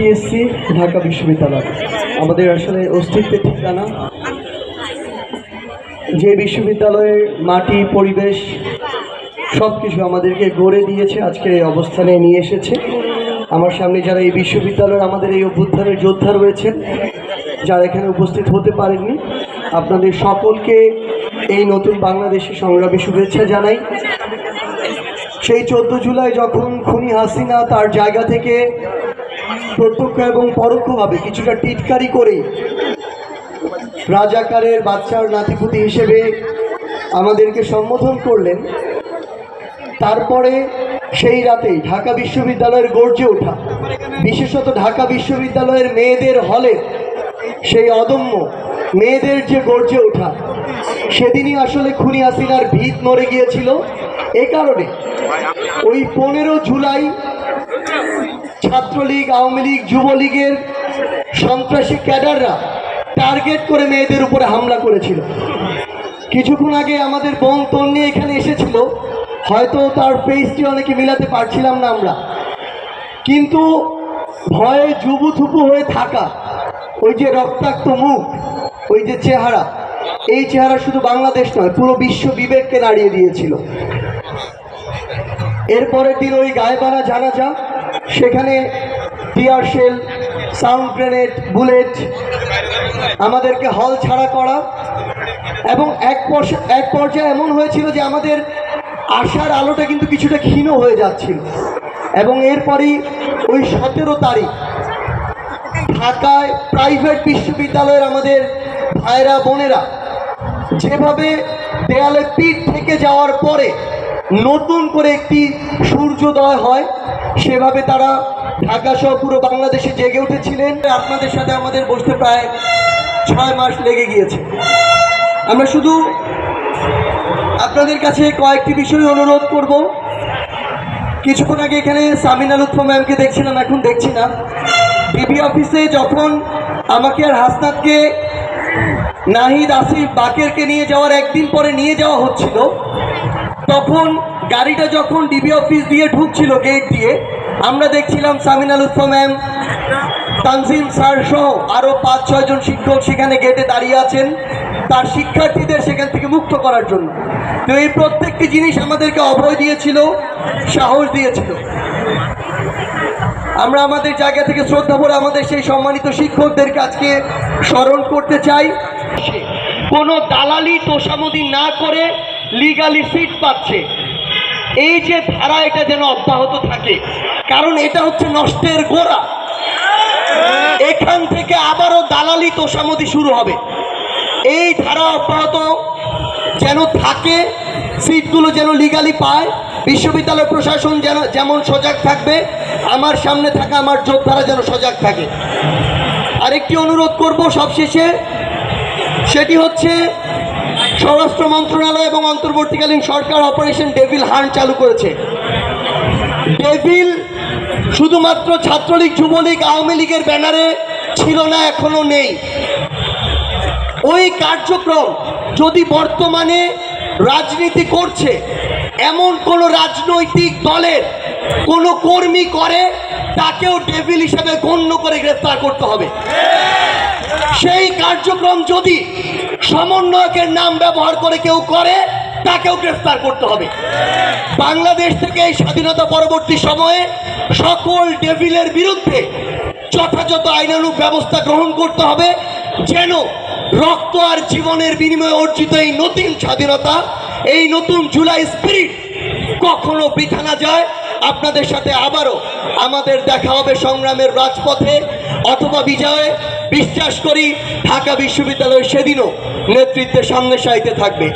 TSC Dhaka বিশ্ববিদ্যালয় আমাদের আসলে অস্তিত্বের ঠিকানা। যে বিশ্ববিদ্যালয়ের মাটি পরিবেশ সব কিছু আমাদেরকে গড়ে দিয়েছে, আজকে এই অবস্থানে নিয়ে এসেছে। আমার সামনে যারা এই বিশ্ববিদ্যালয়ের আমাদের এই অভ্যুত্থানের যোদ্ধা রয়েছেন, যারা এখানে উপস্থিত হতে পারেননি, আপনাদের সকলকে এই নতুন বাংলাদেশের সংগ্রামী শুভেচ্ছা জানাই। সেই 14 জুলাই যখন খুনি হাসিনা তার জায়গা থেকে প্রত্যক্ষ এবং পরোক্ষভাবে কিছুটা টিটকারি করে রাজাকারের বাচ্চার নাতিপুতি হিসেবে আমাদেরকে সম্বোধন করলেন, তারপরে সেই রাতেই ঢাকা বিশ্ববিদ্যালয়ের গর্জে ওঠা, বিশেষত ঢাকা বিশ্ববিদ্যালয়ের মেয়েদের হলে সেই অদম্য মেয়েদের যে গর্জে ওঠা, সেদিনই আসলে খুনি হাসিনার ভিত নড়ে গিয়েছিল। এ কারণে ওই 15 জুলাই ছাত্রলীগ, আওয়ামী লীগ, যুবলীগের সন্ত্রাসী ক্যাডাররা টার্গেট করে মেয়েদের উপরে হামলা করেছিল। কিছুক্ষণ আগে আমাদের বোন তন্নি এখানে এসেছিল, হয়তো তার ফেসটি অনেকে মিলাতে পারছিলাম না আমরা, কিন্তু ভয়ে জুবুথুবু হয়ে থাকা ওই যে রক্তাক্ত মুখ, ওই যে চেহারা, এই চেহারা শুধু বাংলাদেশ নয়, পুরো বিশ্ব বিবেককে নাড়িয়ে দিয়েছিল। এরপরের দিন ওই গায়েবানা জানাজা, সেখানে tear shell, sound grenade, bullet আমাদেরকে হল ছাড়া করা, এবং এক পর্যায়ে এমন হয়েছিল যে আমাদের আশার আলোটা কিন্তু কিছুটা ক্ষীণ হয়ে যাচ্ছিল। এবং এরপরই ওই 17 তারিখ ঢাকায় প্রাইভেট বিশ্ববিদ্যালয়ের আমাদের ভাইরা বোনেরা যেভাবে দেয়ালে পিঠ থেকে যাওয়ার পরে নতুন করে একটি সূর্যোদয় হয়, সেভাবে তারা ঢাকা সহ পুরো বাংলাদেশে জেগে উঠেছিলেন। আপনাদের সাথে আমাদের বসতে প্রায় 6 মাস লেগে গিয়েছে। আমরা শুধু আপনাদের কাছে কয়েকটি বিষয় অনুরোধ করব। কিছুক্ষণ আগে এখানে সামিনা লুৎফা ম্যামকে দেখছিলাম, এখন দেখছি না। ডিবি অফিসে যখন আমাকে আর হাসনাতকে নাহিদ, আসিফ, বাকেরকে নিয়ে যাওয়ার একদিন পরে নিয়ে যাওয়া হচ্ছিল, তখন গাড়িটা যখন ডিবি অফিস দিয়ে ঢুকছিল গেট দিয়ে, আমরা দেখছিলাম সামিনা লুৎফা ম্যাম, তানজিম স্যার সহ আরও 5-6 জন শিক্ষক সেখানে গেটে দাঁড়িয়ে আছেন তার শিক্ষার্থীদের সেখান থেকে মুক্ত করার জন্য। তো এই প্রত্যেকটি জিনিস আমাদেরকে অভয় দিয়েছিল, সাহস দিয়েছিল। আমরা আমাদের জায়গা থেকে শ্রদ্ধা ভরে আমাদের সেই সম্মানিত শিক্ষকদেরকে আজকে স্মরণ করতে চাই। কোনো দালালি তোষামোদি না করে লিগালি সিট পাচ্ছে, এই যে ধারা, এটা যেন অব্যাহত থাকে, কারণ এটা হচ্ছে নষ্টের গোড়া। এখান থেকে আবারও দালালি তোষামোদি শুরু হবে। এই ধারা অব্যাহত যেন থাকে, সিটগুলো যেন লিগালি পায়, বিশ্ববিদ্যালয় প্রশাসন যেমন সজাগ থাকবে, আমার সামনে থাকা আমার যোদ্ধারা যেন সজাগ থাকে। আরেকটি অনুরোধ করব সবশেষে, সেটি হচ্ছে স্বরাষ্ট্র মন্ত্রণালয় এবং অন্তর্বর্তীকালীন সরকার অপারেশন ডেভিল হান্ট চালু করেছে। ডেভিল শুধুমাত্র ছাত্রলীগ, যুবলীগ, আওয়ামী লীগের ব্যানারে ছিল না, এখনো নেই। ওই কার্যক্রম যদি বর্তমানে রাজনীতি করছে এমন কোন রাজনৈতিক দলের কোন কর্মী করে, তাকেও ডেভিল হিসেবে গণ্য করে গ্রেফতার করতে হবে। সেই কার্যক্রম যদি সমন্বয়কের নাম ব্যবহার করে কেউ করে, তাকেও গ্রেফতার করতে হবে। বাংলাদেশ থেকে এই স্বাধীনতা পরবর্তী সময়ে সকল ডেভিলের বিরুদ্ধে যথাযথ আইনানুগ ব্যবস্থা গ্রহণ করতে হবে, যেন রক্ত আর জীবনের বিনিময়ে অর্জিত এই নতুন স্বাধীনতা, এই নতুন জুলাই স্পিরিট কখনো বৃথা না যায়। আপনাদের সাথে আবারও আমাদের দেখা হবে সংগ্রামের রাজপথে অথবা বিজয়ে। বিশ্বাস করি ঢাকা বিশ্ববিদ্যালয় সেদিনও নেতৃত্বের সামনে সাইতে থাকবে।